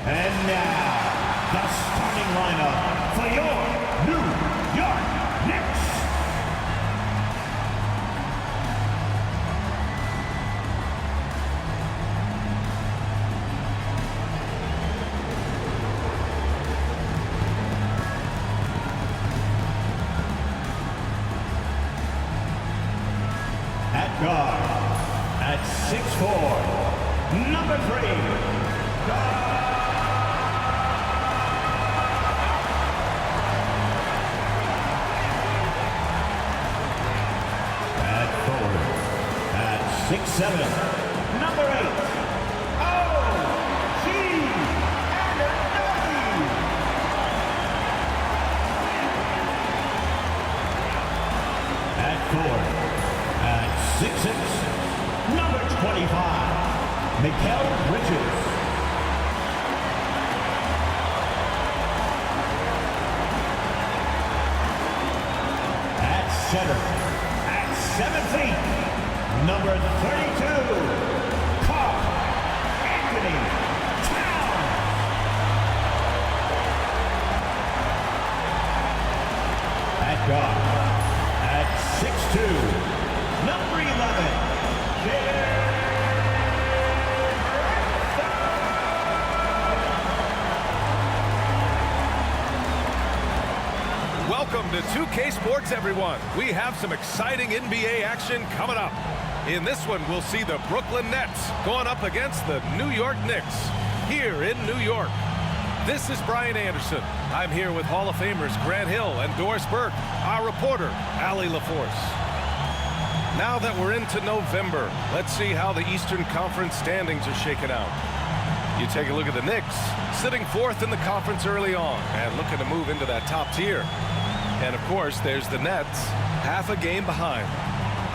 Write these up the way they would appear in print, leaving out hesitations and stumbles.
And now, the starting lineup for your New York Knicks. At guard, at 6'4", number 3. At forward, at 6'7", number 8. O.G. Anunoby. At forward, at 6'6", number 25, Mikal Bridges. At center, at 7 feet, number 32, Karl Anthony Towns. At guard, at 6'2", number 11, Welcome to 2K Sports, everyone. We have some exciting NBA action coming up. In this one, we'll see the Brooklyn Nets going up against the New York Knicks here in New York. This is Brian Anderson. I'm here with Hall of Famers Grant Hill and Doris Burke, our reporter, Allie LaForce. Now that we're into November, let's see how the Eastern Conference standings are shaking out. You take a look at the Knicks, sitting fourth in the conference early on and looking to move into that top tier. And of course, there's the Nets, half a game behind.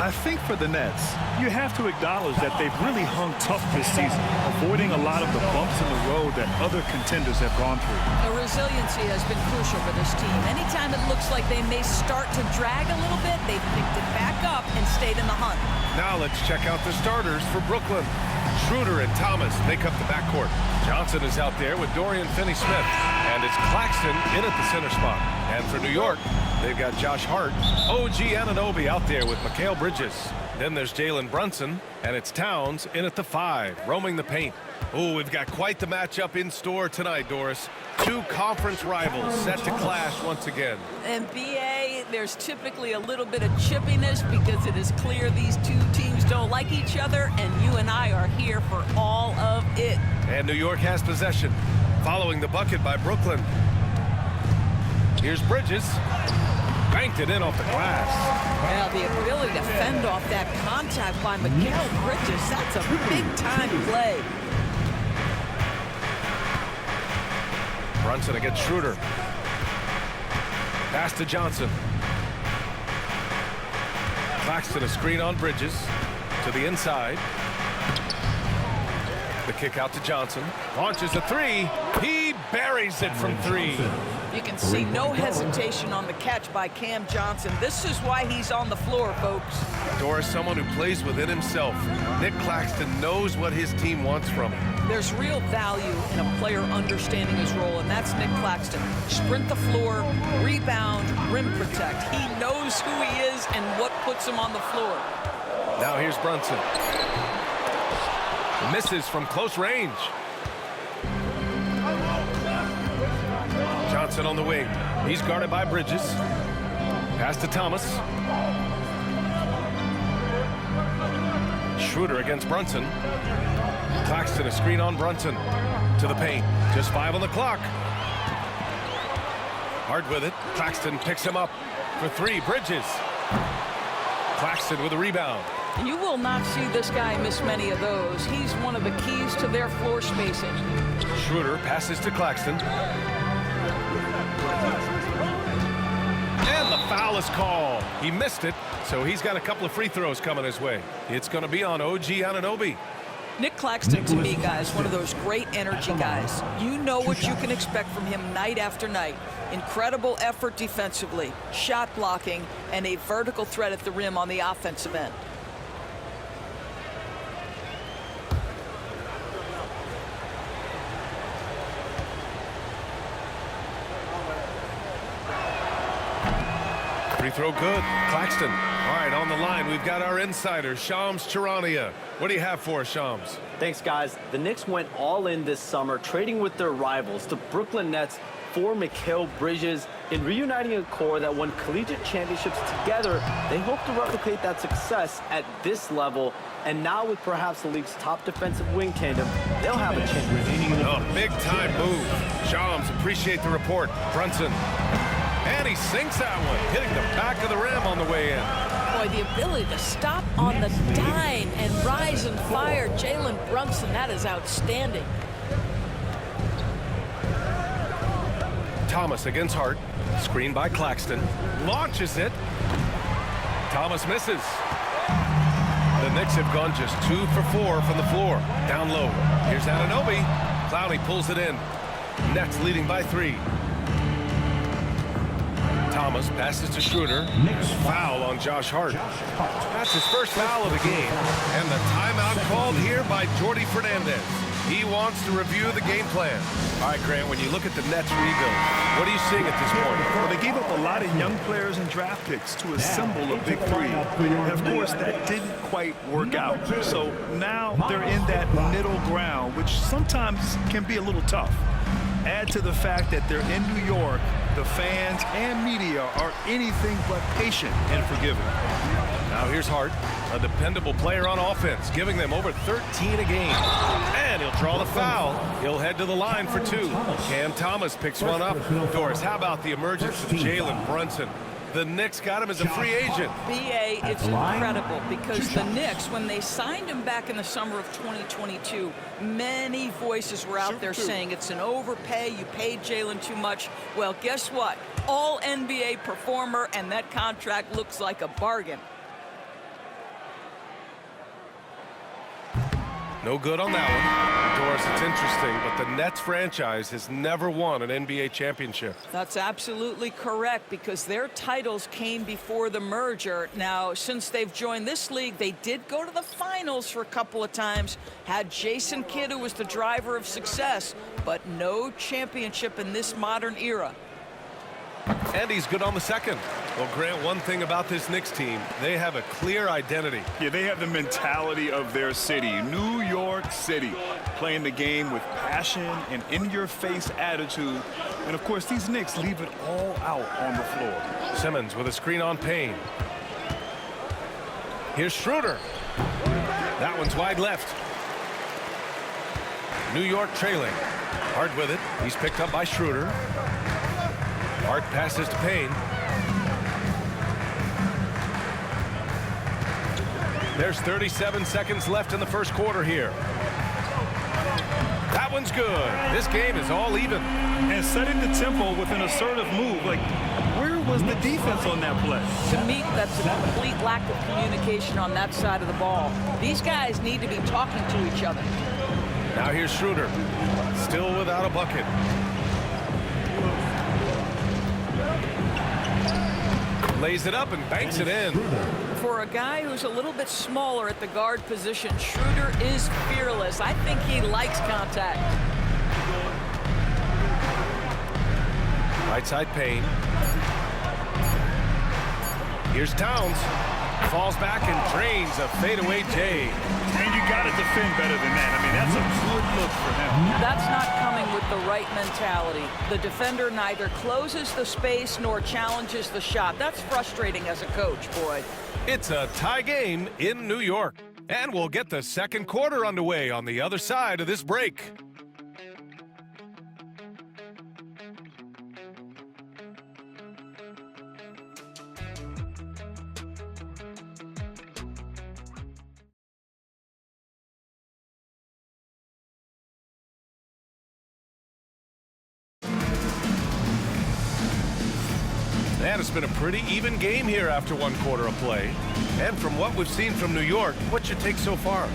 I think for the Nets, you have to acknowledge that they've really hung tough this season, avoiding a lot of the bumps in the road that other contenders have gone through. The resiliency has been crucial for this team. Anytime it looks like they may start to drag a little bit, they've picked it back up and stayed in the hunt. Now let's check out the starters for Brooklyn. Schroeder and Thomas make up the backcourt. Johnson is out there with Dorian Finney-Smith, and it's Claxton in at the center spot. And for New York, they've got Josh Hart, O.G. Anunoby out there with Mikal Bridges. Then there's Jalen Brunson, and it's Towns in at the 5, roaming the paint. Oh, we've got quite the matchup in store tonight, Doris. Two conference rivals set to clash once again. And BA, there's typically a little bit of chippiness because it is clear these two teams don't like each other, and you and I are here for all of it. And New York has possession, following the bucket by Brooklyn. Here's Bridges. Banked it in off the glass. Well, the ability to fend off that contact by Mikal Bridges, that's a big-time play. Brunson against Schroeder. Pass to Johnson. Claxton a screen on Bridges. To the inside. The kick out to Johnson. Launches a 3. He buries it from 3. You can see no hesitation on the catch by Cam Johnson. This is why he's on the floor, folks. Doris, someone who plays within himself. Nick Claxton knows what his team wants from him. There's real value in a player understanding his role, and that's Nick Claxton. Sprint the floor, rebound, rim protect. He knows who he is and what puts him on the floor. Now here's Brunson. Misses from close range. Johnson on the wing. He's guarded by Bridges. Pass to Thomas. Schroeder against Brunson. Claxton a screen on Brunson. To the paint. Just 5 on the clock. Hard with it. Claxton picks him up for 3. Bridges. Claxton with a rebound. You will not see this guy miss many of those. He's one of the keys to their floor spacing. Schroeder passes to Claxton. And the foul is called. He missed it, so he's got a couple of free throws coming his way. It's going to be on O.G. Anunoby. Nick Claxton, to me, guys, one of those great energy guys. You know what you can expect from him night after night. Incredible effort defensively, shot blocking, and a vertical threat at the rim on the offensive end. Free throw good. Claxton. All right, on the line, we've got our insider, Shams Charania. What do you have for us, Shams? Thanks, guys. The Knicks went all in this summer, trading with their rivals, the Brooklyn Nets, for Mikal Bridges. In reuniting a core that won collegiate championships together, they hope to replicate that success at this level. And now with perhaps the league's top defensive wing tandem, they'll have a chance. Oh, big-time move. Shams, appreciate the report. Brunson. And he sinks that one, hitting the back of the rim on the way in. Boy, the ability to stop on the dime and rise and fire. Jalen Brunson, that is outstanding. Thomas against Hart. Screen by Claxton. Launches it. Thomas misses. The Knicks have gone just 2 for 4 from the floor. Down low. Here's Anunoby. Clowney pulls it in. Nets leading by 3. Thomas passes to Schroeder. Foul on Josh Hart. That's his first foul of the game. And the timeout called here by Jordi Fernandez. He wants to review the game plan. All right, Grant, when you look at the Nets rebuild, what are you seeing at this point? Well, they gave up a lot of young players and draft picks to assemble a big three. And of course, that didn't quite work out. So now they're in that middle ground, which sometimes can be a little tough. Add to the fact that they're in New York, the fans and media are anything but patient and forgiving. Now here's Hart, a dependable player on offense, giving them over 13 a game. And he'll draw the foul. He'll head to the line for 2. Cam Thomas picks one up. Doris, how about the emergence of Jalen Brunson? The Knicks got him as a free agent. BA, it's incredible because the Knicks, when they signed him back in the summer of 2022, many voices were out there saying it's an overpay, you paid Jalen too much. Well, guess what? All NBA performer, and that contract looks like a bargain. No good on that one. Doris, it's interesting, but the Nets franchise has never won an NBA championship. That's absolutely correct because their titles came before the merger. Now, since they've joined this league, they did go to the finals for a couple of times, had Jason Kidd, who was the driver of success, but no championship in this modern era. And he's good on the second. Well, Grant, one thing about this Knicks team, they have a clear identity. Yeah, they have the mentality of their city, New York City, playing the game with passion and in-your-face attitude. And, of course, these Knicks leave it all out on the floor. Simmons with a screen on Payne. Here's Schroeder. That one's wide left. New York trailing. Hart with it. He's picked up by Schroeder. Hart passes to Payne. There's 37 seconds left in the first quarter here. That one's good. This game is all even. And setting the tempo with an assertive move. Like, where was the defense on that play? To me, that's a complete lack of communication on that side of the ball. These guys need to be talking to each other. Now here's Schroeder. Still without a bucket. Lays it up and banks it in. For a guy who's a little bit smaller at the guard position, Schroeder is fearless. I think he likes contact. Right side Payne. Here's Towns. Falls back and drains a fadeaway J. And you got to defend better than that. I mean, that's a good look for him. That's not coming with the right mentality. The defender neither closes the space nor challenges the shot. That's frustrating as a coach, Boyd. It's a tie game in New York. And we'll get the second quarter underway on the other side of this break. And it's been a pretty even game here after one quarter of play. And from what we've seen from New York, what's your take so far?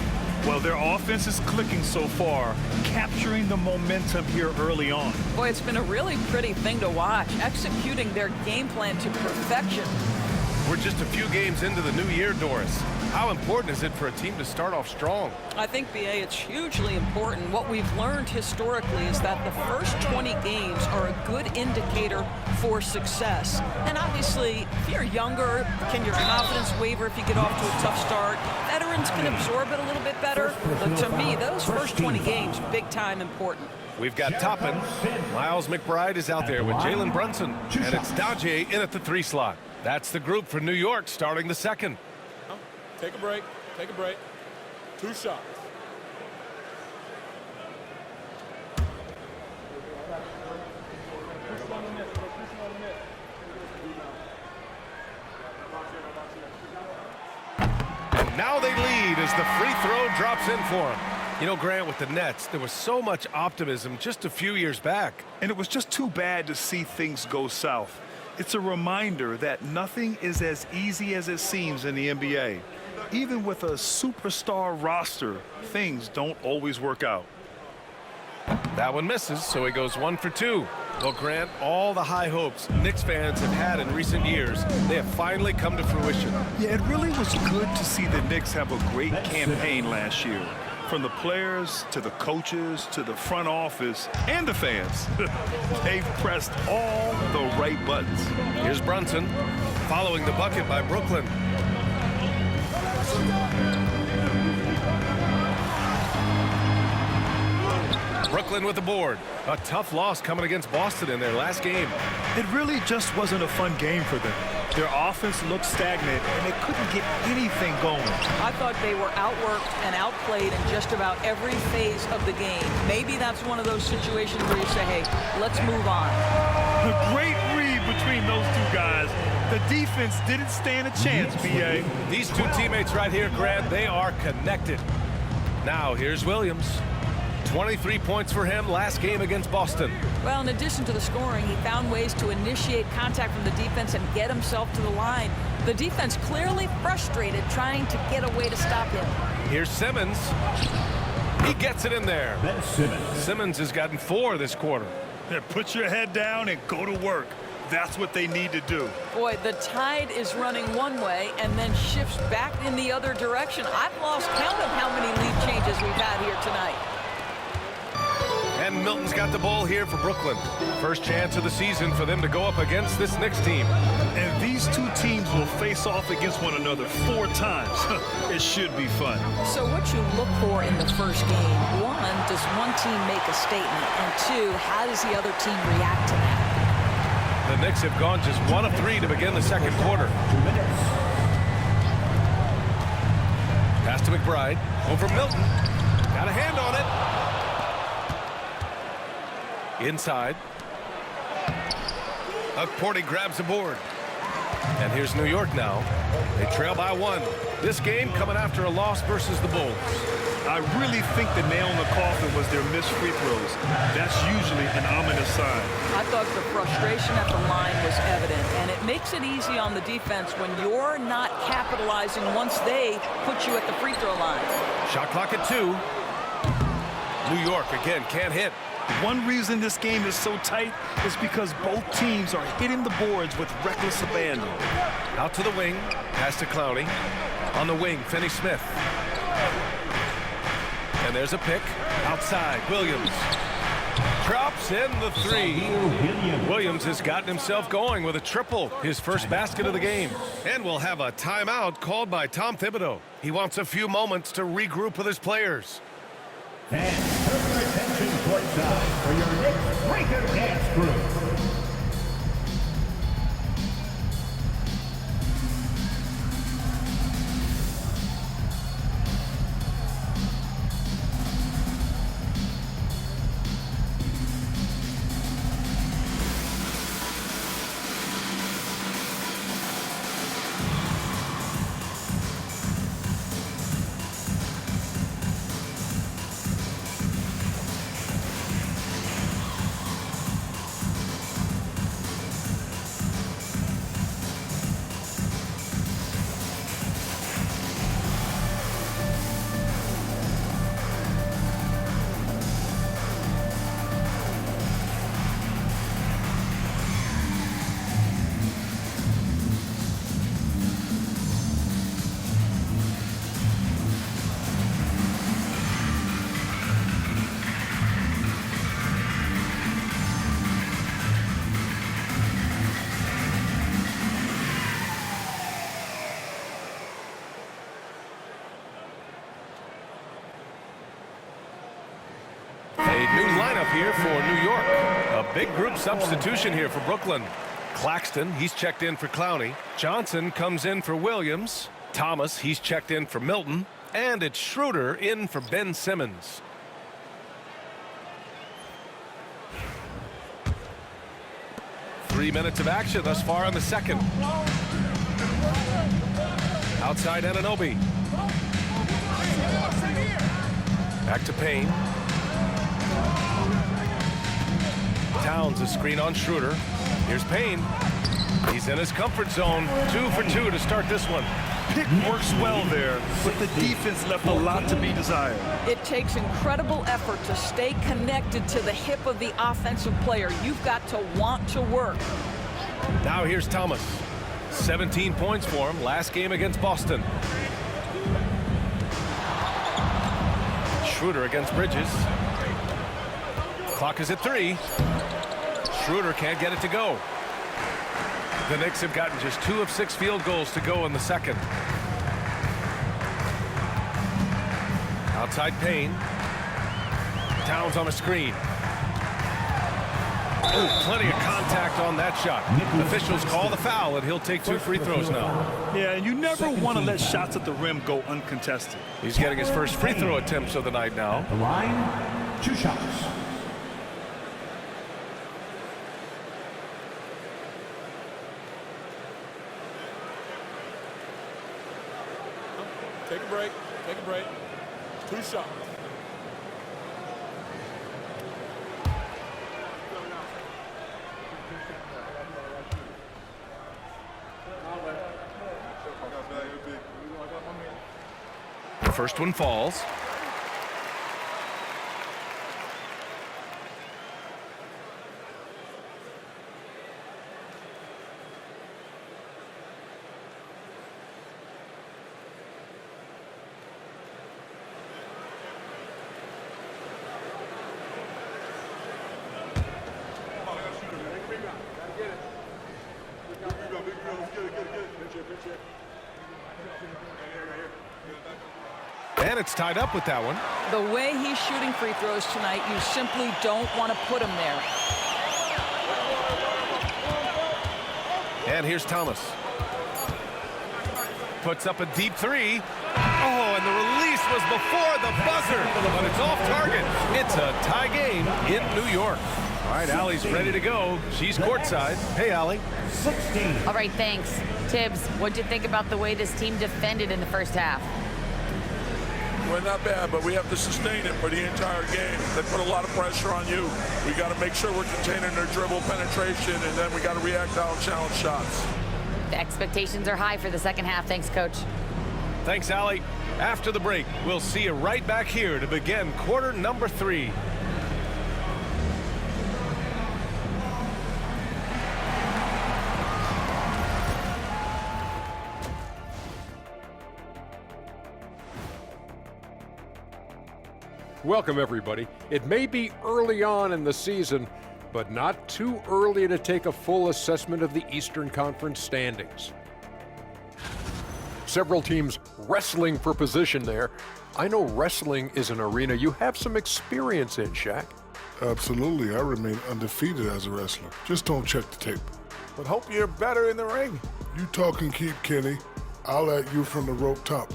Well, their offense is clicking so far, capturing the momentum here early on. Boy, it's been a really pretty thing to watch, executing their game plan to perfection. We're just a few games into the new year, Doris. How important is it for a team to start off strong? I think, B.A., it's hugely important. What we've learned historically is that the first 20 games are a good indicator for success. And obviously, if you're younger, can your confidence waver if you get off to a tough start? Veterans can absorb it a little bit better. But to me, those first 20 games, big time important. We've got Toppin. Miles McBride is out there with Jalen Brunson. And it's Dajay in at the 3 slot. That's the group for New York starting the second. Take a break. Take a break. 2 shots. And now they lead as the free throw drops in for them. You know, Grant, with the Nets, there was so much optimism just a few years back. And it was just too bad to see things go south. It's a reminder that nothing is as easy as it seems in the NBA. Even with a superstar roster, things don't always work out. That one misses, so he goes 1 for 2. Well, Grant, all the high hopes Knicks fans have had in recent years, they have finally come to fruition. Yeah, it really was good to see the Knicks have a great campaign last year. From the players to the coaches to the front office and the fans. They've pressed all the right buttons. Here's Brunson, following the bucket by Brooklyn. Brooklyn with the board. A tough loss coming against Boston in their last game. It really just wasn't a fun game for them. Their offense looked stagnant, and they couldn't get anything going. I thought they were outworked and outplayed in just about every phase of the game. Maybe that's one of those situations where you say, hey, let's move on. A great read between those two guys. The defense didn't stand a chance, B.A. These two teammates right here, Grant, they are connected. Now, here's Williams. 23 points for him last game against Boston. Well, in addition to the scoring, he found ways to initiate contact from the defense and get himself to the line. The defense clearly frustrated trying to get a way to stop him. Here's Simmons. He gets it in there. Ben Simmons. Simmons has gotten 4 this quarter. Yeah, put your head down and go to work. That's what they need to do. Boy, the tide is running one way and then shifts back in the other direction. I've lost count of how many lead changes we've had here tonight. And Milton's got the ball here for Brooklyn. First chance of the season for them to go up against this Knicks team. And these two teams will face off against one another 4 times. It should be fun. So what you look for in the first game, 1, does one team make a statement? And 2, how does the other team react to that? The Knicks have gone just 1 of 3 to begin the second quarter. Pass to McBride. Over Milton. Got a hand on it. Inside. Porty grabs the board. And here's New York now. They trail by 1. This game coming after a loss versus the Bulls. I really think the nail in the coffin was their missed free throws. That's usually an ominous sign. I thought the frustration at the line was evident, and it makes it easy on the defense when you're not capitalizing once they put you at the free throw line. Shot clock at 2. New York again can't hit. One reason this game is so tight is because both teams are hitting the boards with reckless abandon. Out to the wing. Pass to Clowney. On the wing, Finney-Smith. And there's a pick. Outside, Williams. Drops in the 3. Williams has gotten himself going with a triple. His first basket of the game. And we'll have a timeout called by Tom Thibodeau. He wants a few moments to regroup with his players. And turn your attention courtside for your Knicks Breaker Dance Crew. lineup here for New York. A big group substitution here for Brooklyn. Claxton, he's checked in for Clowney. Johnson comes in for Williams. Thomas, he's checked in for Milton. And it's Schroeder in for Ben Simmons. Three minutes of action thus far in the second. Outside Anunoby. Back to Payne. Towns a screen on Schroeder. Here's Payne. He's in his comfort zone. 2 for 2 to start this one. Pick works well there, but the defense left a lot to be desired. It takes incredible effort to stay connected to the hip of the offensive player. You've got to want to work. Now here's Thomas. 17 points for him last game against Boston. Schroeder against Bridges. Clock is at 3. Schroeder can't get it to go. The Knicks have gotten just 2 of 6 field goals to go in the second. Outside Payne. Towns on a screen. Oh, plenty of contact on that shot. Officials call the foul, and he'll take 2 free throws now. Yeah, and you never want to let shots at the rim go uncontested. He's getting his first free throw attempts of the night now. The line, 2 shots. Take a break. Take a break. 2 shots. The first one falls. And it's tied up with that one. The way he's shooting free throws tonight, you simply don't want to put him there. And here's Thomas. Puts up a deep 3. Oh, and the release was before the buzzer, but it's off target. It's a tie game in New York. All right, Allie's ready to go. She's courtside. Hey, Allie. 16. All right, thanks. Tibbs, what'd you think about the way this team defended in the first half? Well, not bad, but we have to sustain it for the entire game. They put a lot of pressure on you. We got to make sure we're containing their dribble penetration, and then we got to react out challenge shots. The expectations are high for the second half. Thanks, Coach. Thanks, Allie. After the break, we'll see you right back here to begin quarter number 3. Welcome, everybody. It may be early on in the season, but not too early to take a full assessment of the Eastern Conference standings. Several teams wrestling for position there. I know wrestling is an arena you have some experience in, Shaq. Absolutely. I remain undefeated as a wrestler. Just don't check the tape. But hope you're better in the ring. You talk and keep, Kenny. I'll at you from the rope top.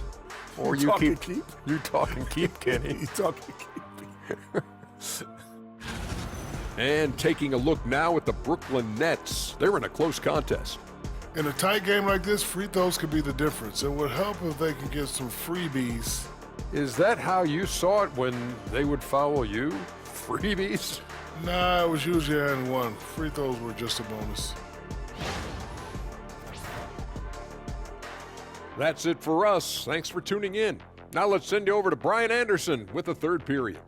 Or you talk keep, and keep? You talk and keep, Kenny. You talk and keep. And taking a look now at the Brooklyn Nets. They're in a close contest. In a tight game like this, free throws could be the difference. It would help if they could get some freebies. Is that how you saw it when they would foul you? Freebies? Nah, it was usually and one. Free throws were just a bonus. That's it for us. Thanks for tuning in. Now let's send you over to Brian Anderson with the third period.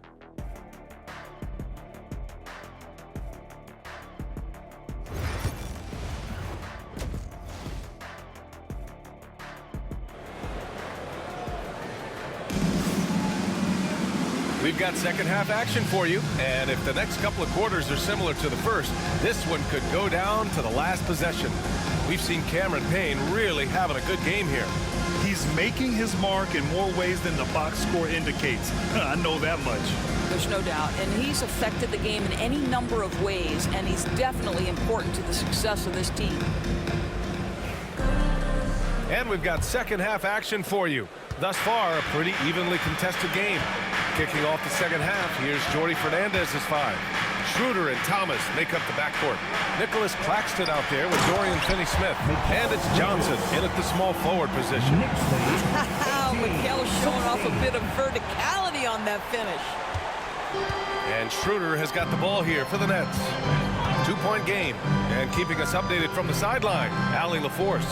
We've got second half action for you, and if the next couple of quarters are similar to the first, this one could go down to the last possession. We've seen Cameron Payne really having a good game here. He's making his mark in more ways than the box score indicates. I know that much. there's no doubt. And he's affected the game in any number of ways, and he's definitely important to the success of this team. And we've got second half action for you. Thus far, a pretty evenly contested game. Kicking off the second half, here's Jordy Fernandez's 5. Schroeder and Thomas make up the backcourt. Nicholas Claxton out there with Dorian Finney-Smith. And it's Johnson in at the small forward position. Mikhail's showing off a bit of verticality on that finish. And Schroeder has got the ball here for the Nets. 2-point game. And keeping us updated from the sideline, Allie LaForce.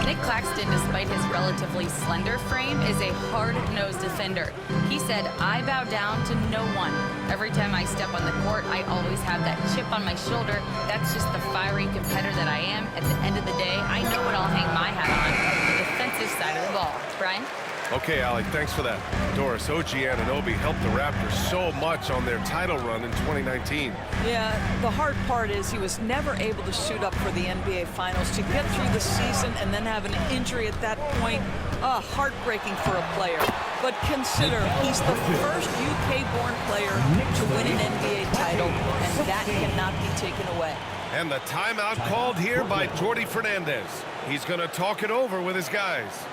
Nick Claxton, despite his relatively slender frame, is a hard-nosed defender. He said, "I bow down to no one. Every time I step on the court, I always have that chip on my shoulder. That's just the fiery competitor that I am. At the end of the day, I know what I'll hang my hat on, the defensive side of the ball." Brian? Okay, Allie, thanks for that. Doris, OG Anunoby helped the Raptors so much on their title run in 2019. Yeah, the hard part is he was never able to suit up for the NBA Finals. To get through the season and then have an injury at that point, heartbreaking for a player. But consider, he's the first UK-born player to win an NBA title, and that cannot be taken away. And the timeout called here by Jordy Fernandez. He's going to talk it over with his guys.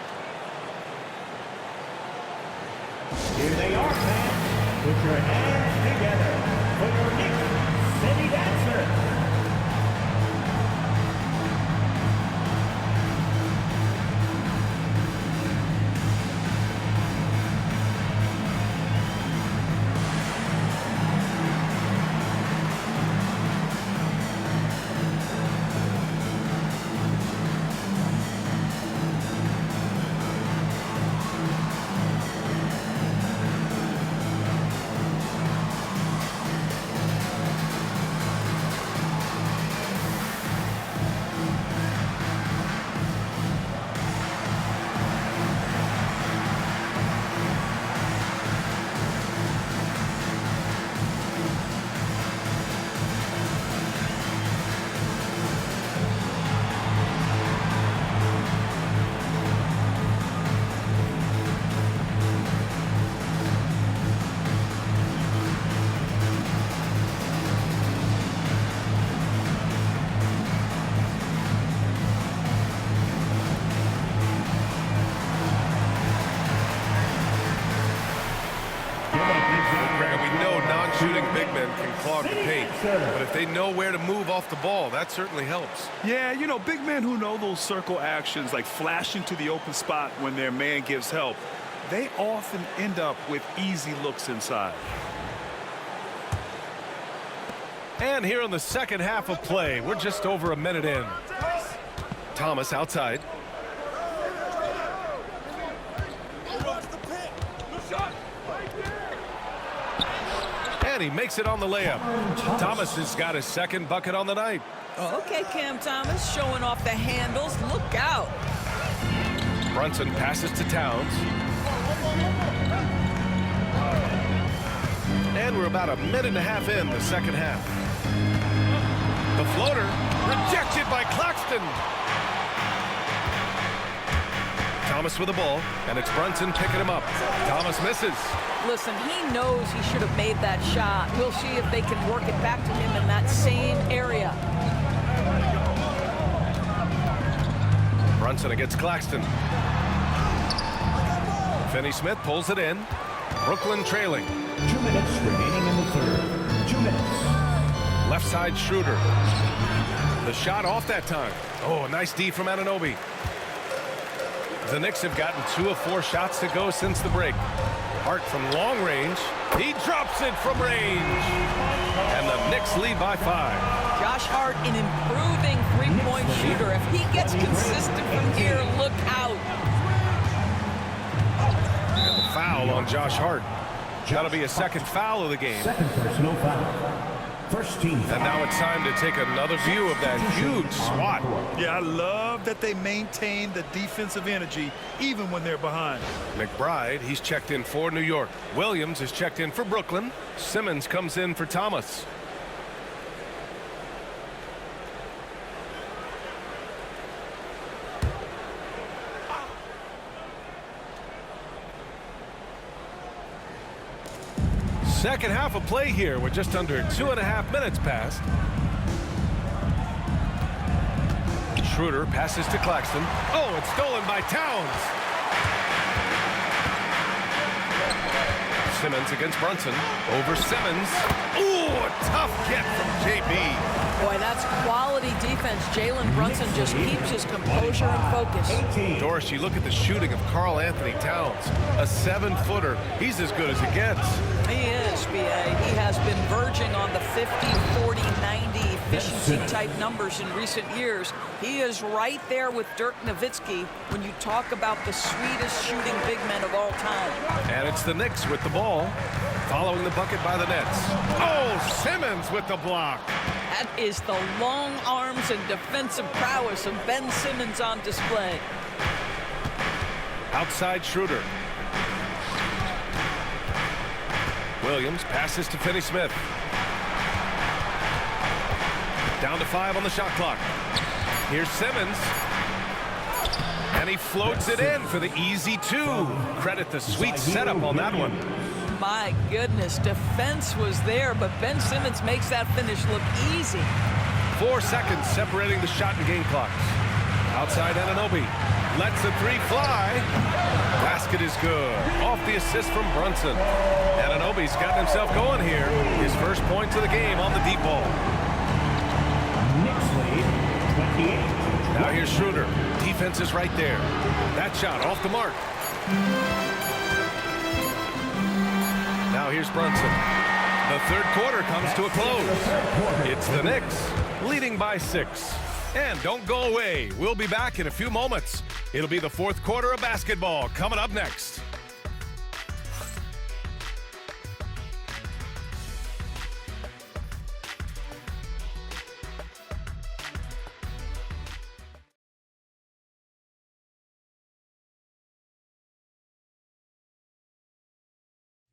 Here they are, fans. Put your hands together for your Knicks City Dancer. Shooting big men can clog the paint, but if they know where to move off the ball, that certainly helps. Yeah, you know, big men who know those circle actions, like flashing to the open spot when their man gives help, they often end up with easy looks inside. And here in the second half of play, we're just over a minute in. Thomas outside. And he makes it on the layup. Thomas has got his second bucket on the night. Okay, Cam Thomas showing off the handles. Look out. Brunson passes to Towns. And we're about a minute and a half in the second half. The floater rejected by Claxton. Thomas with the ball, and it's Brunson picking him up. Thomas misses. Listen, he knows he should have made that shot. We'll see if they can work it back to him in that same area. Brunson against Claxton. Finney-Smith pulls it in. Brooklyn trailing. 2 minutes remaining in the third. 2 minutes. Left side Schroeder. The shot off that time. Oh, a nice D from Anunoby. The Knicks have gotten 2 of 4 shots to go since the break. Hart from long range. He drops it from range. And the Knicks lead by 5. Josh Hart, an improving three-point shooter. If he gets consistent from here, look out. And the foul on Josh Hart. That'll be a second foul of the game. Second personal foul. First team foul. And now it's time to take another view of that huge swat. Yeah, I love that they maintain the defensive energy even when they're behind. McBride, he's checked in for New York. Williams is checked in for Brooklyn. Simmons comes in for Thomas. Second half of play here with just under 2.5 minutes passed. Schroeder passes to Claxton. Oh, it's stolen by Towns. Simmons against Brunson. Over Simmons. Ooh, a tough get from JB. Boy, that's quality defense. Jalen Brunson just keeps his composure and focus. Doris, you look at the shooting of Karl Anthony Towns. A 7-footer. He's as good as it gets. He is, B.A. He has been verging on the 50, 40, 90 efficiency type numbers in recent years. He is right there with Dirk Nowitzki when you talk about the sweetest shooting big men of all time. And it's the Knicks with the ball, following the bucket by the Nets. Oh, Simmons with the block. That is the long arms and defensive prowess of Ben Simmons on display. Outside Schroeder. Williams passes to Finney-Smith. Down to 5 on the shot clock. Here's Simmons. And he floats it in for the easy 2. Credit the sweet setup on that one. My goodness, defense was there, but Ben Simmons makes that finish look easy. 4 seconds separating the shot and game clocks. Outside Anunoby. Lets the 3 fly. Basket is good. Off the assist from Brunson. Anunoby's gotten himself going here. His first points of the game on the deep ball. Knicks lead, 28. Now here's Schroeder. Defense is right there. That shot off the mark. Now here's Brunson. The third quarter comes to a close. It's the Knicks leading by 6. And don't go away. We'll be back in a few moments. It'll be the fourth quarter of basketball coming up next.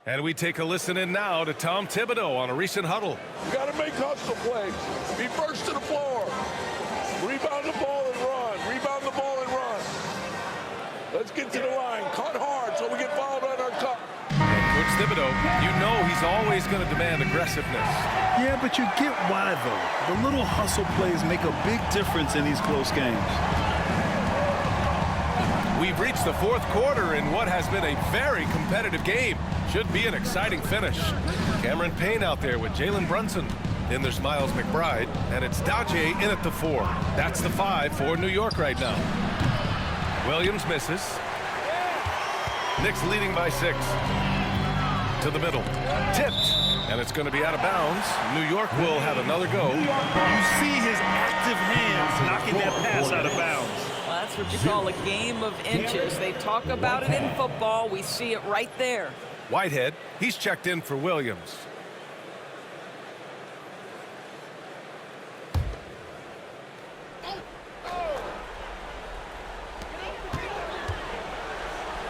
And we take a listen in now to Tom Thibodeau on a recent huddle. You got to make hustle plays. Be first to the floor. Rebound the ball and run. Rebound the ball and run. Let's get to the line. Cut hard so we get fouled on our cut. Coach Thibodeau, you know he's always going to demand aggressiveness. Yeah, but you get why, though. The little hustle plays make a big difference in these close games. We've reached the fourth quarter in what has been a very competitive game. Should be an exciting finish. Cameron Payne out there with Jalen Brunson. Then there's Miles McBride, and it's Daje in at the 4. That's the 5 for New York right now. Williams misses. Knicks leading by 6. To the middle. Tipped. And it's going to be out of bounds. New York will have another go. You see his active hands knocking that pass out of bounds. Well, that's what you call a game of inches. They talk about it in football. We see it right there. Whitehead, he's checked in for Williams.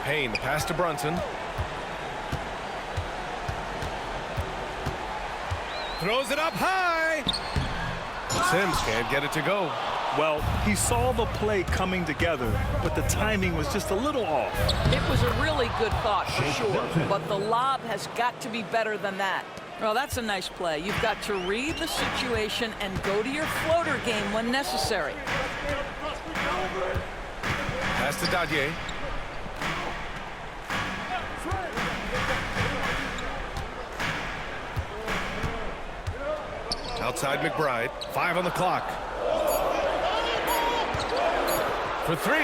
Payne, the pass to Brunson. Throws it up high. Sims can't get it to go. Well, he saw the play coming together, but the timing was just a little off. It was a really good thought, for sure, but the lob has got to be better than that. Well, that's a nice play. You've got to read the situation and go to your floater game when necessary. Pass to Daje. Outside McBride. 5 on the clock. For 3.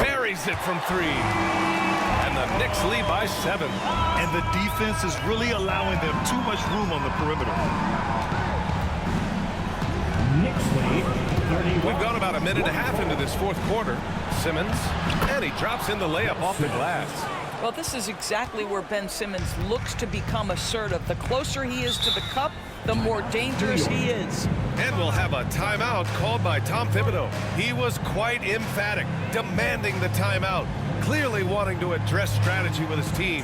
Buries it from 3. And the Knicks lead by 7. And the defense is really allowing them too much room on the perimeter. Knicks lead, 31. We've gone about a minute and a half into this fourth quarter. Simmons, and he drops in the layup off the glass. Well, this is exactly where Ben Simmons looks to become assertive. The closer he is to the cup, the more dangerous he is. And we'll have a timeout called by Tom Thibodeau. He was quite emphatic, demanding the timeout, clearly wanting to address strategy with his team.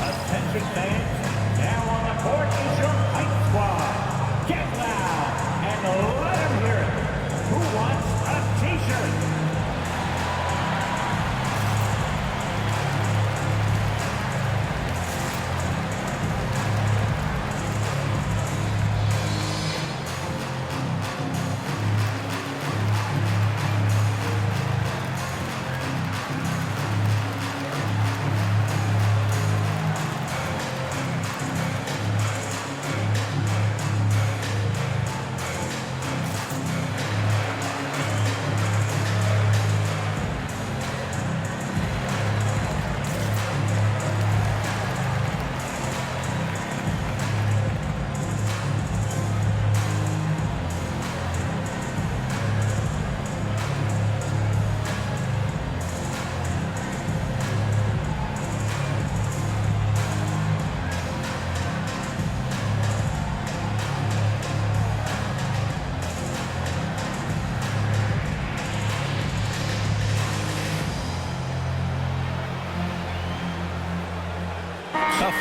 Attention fans, now on the court is your Knights squad. Get loud and let them hear it.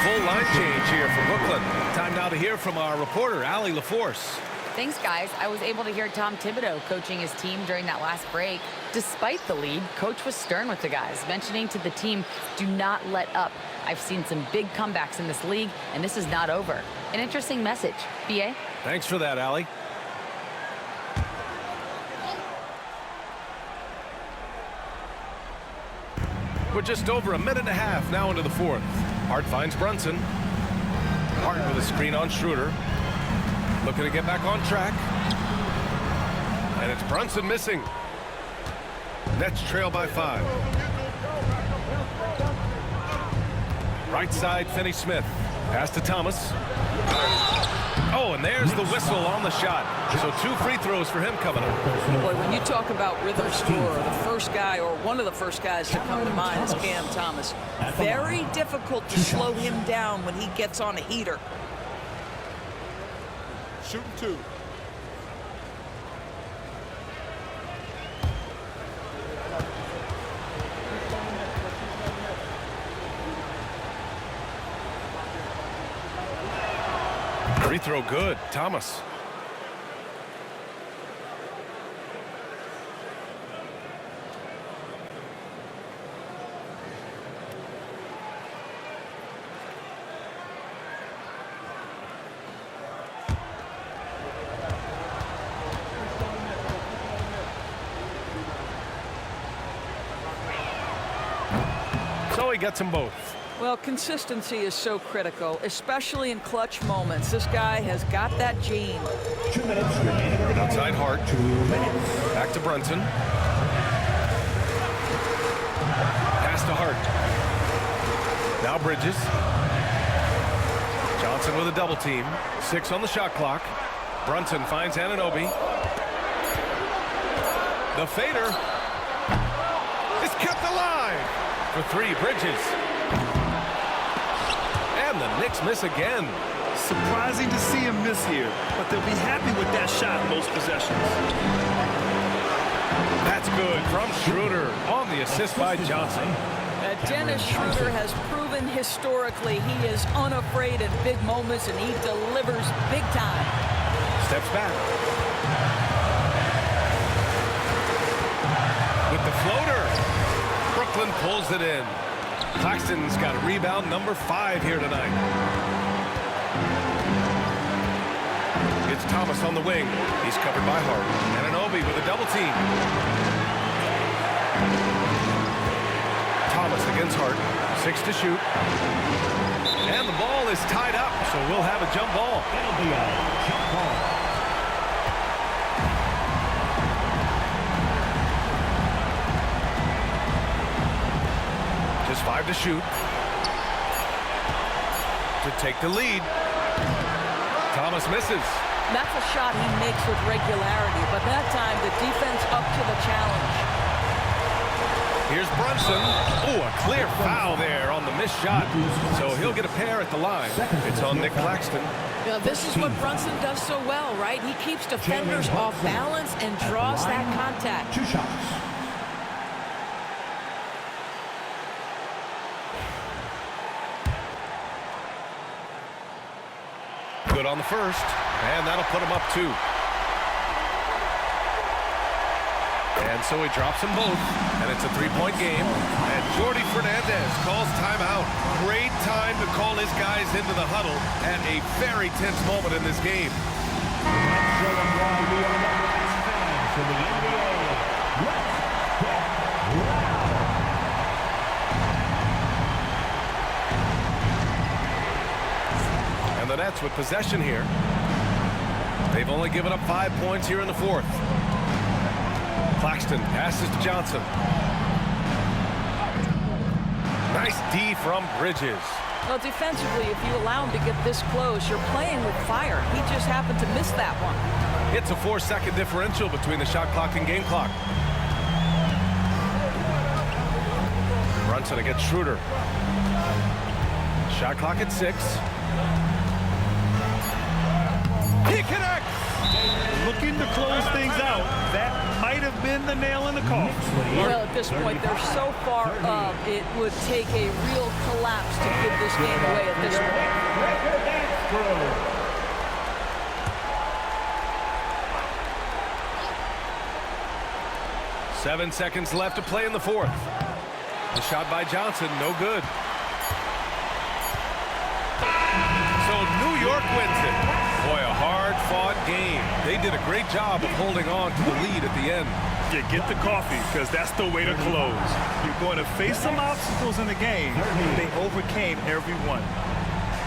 full line change here for Brooklyn. Time now to hear from our reporter, Allie LaForce. Thanks, guys. I was able to hear Tom Thibodeau coaching his team during that last break. Despite the lead, Coach was stern with the guys, mentioning to the team, do not let up. I've seen some big comebacks in this league, and this is not over. An interesting message. B.A.? Thanks for that, Allie. We're just over a minute and a half now into the fourth. Hart finds Brunson. Hart with a screen on Schroeder. Looking to get back on track. And it's Brunson missing. Nets trail by 5. Right side, Finney-Smith. Pass to Thomas. Oh, and there's the whistle on the shot. So 2 free throws for him coming up. Boy, when you talk about rhythm scorer, the first guy or one of the first guys to come to mind is Cam Thomas. Very difficult to slow him down when he gets on a heater. Shooting 2. Free throw good. Thomas. So he gets them both. Well, consistency is so critical, especially in clutch moments. This guy has got that gene. 2 minutes remaining. Outside Hart. 2 minutes. Back to Brunson. Pass to Hart. Now Bridges. Johnson with a double team. 6 on the shot clock. Brunson finds Anunoby. The fader is kept alive for 3. Bridges. And the Knicks miss again. Surprising to see him miss here, but they'll be happy with that shot most possessions. That's good from Schroeder on the assist by Johnson. Dennis Schroeder has proven historically he is unafraid in big moments, and he delivers big time. Steps back. With the floater. Brooklyn pulls it in. Claxton's got rebound number 5 here tonight. It's Thomas on the wing. He's covered by Hart. Anunoby with a double team. Thomas against Hart. 6 to shoot. And the ball is tied up, so we'll have a jump ball. It'll be a jump ball. Just 5 to shoot. To take the lead. Thomas misses. That's a shot he makes with regularity, but that time the defense up to the challenge. Here's Brunson. Oh, a clear foul there on the missed shot. So he'll get a pair at the line. It's on Nick Claxton. Now, this is what Brunson does so well, right? He keeps defenders off balance and draws that contact. 2 shots. Good on the first, and that'll put him up 2. And so he drops them both, and it's a 3-point game. And Jordi Fernandez calls timeout. Great time to call his guys into the huddle at a very tense moment in this game. Let's show them why we are the best fans in the NBA. Let's get loud. And the Nets with possession here. They've only given up 5 points here in the fourth. Claxton passes to Johnson. Nice D from Bridges. Well, defensively, if you allow him to get this close, you're playing with fire. He just happened to miss that one. It's a 4-second differential between the shot clock and game clock. Brunson against Schroeder. Shot clock at 6. He connects! Looking to close things out. That might have have been the nail in the coffin. Well, at this point, they're so far up, it would take a real collapse to give this game away at this point. Record dance crew. 7 seconds left to play in the fourth. The shot by Johnson, no good. So New York wins it. Boy, a hard-fought game. They did a great job of holding on to the lead at the end. Yeah, get the coffee, because that's the way to close. You're going to face some obstacles in the game. They overcame every one.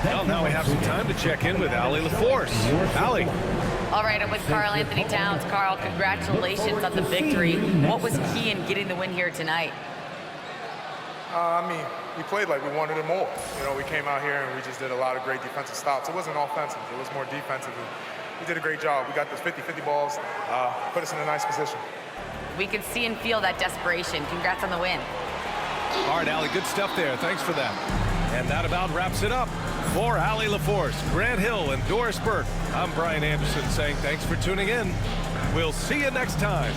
Well, now we have some time to check in with Allie LaForce. Allie. All right, I'm with Karl Anthony Towns. Karl, congratulations on the victory. What was key in getting the win here tonight? I mean, we played like we wanted it more. You know, we came out here and we just did a lot of great defensive stops. It wasn't offensive. It was more defensive. We did a great job. We got those 50-50 balls, put us in a nice position. We could see and feel that desperation. Congrats on the win. All right, Allie, good stuff there. Thanks for that. And that about wraps it up. For Allie LaForce, Grant Hill, and Doris Burke, I'm Brian Anderson saying thanks for tuning in. We'll see you next time.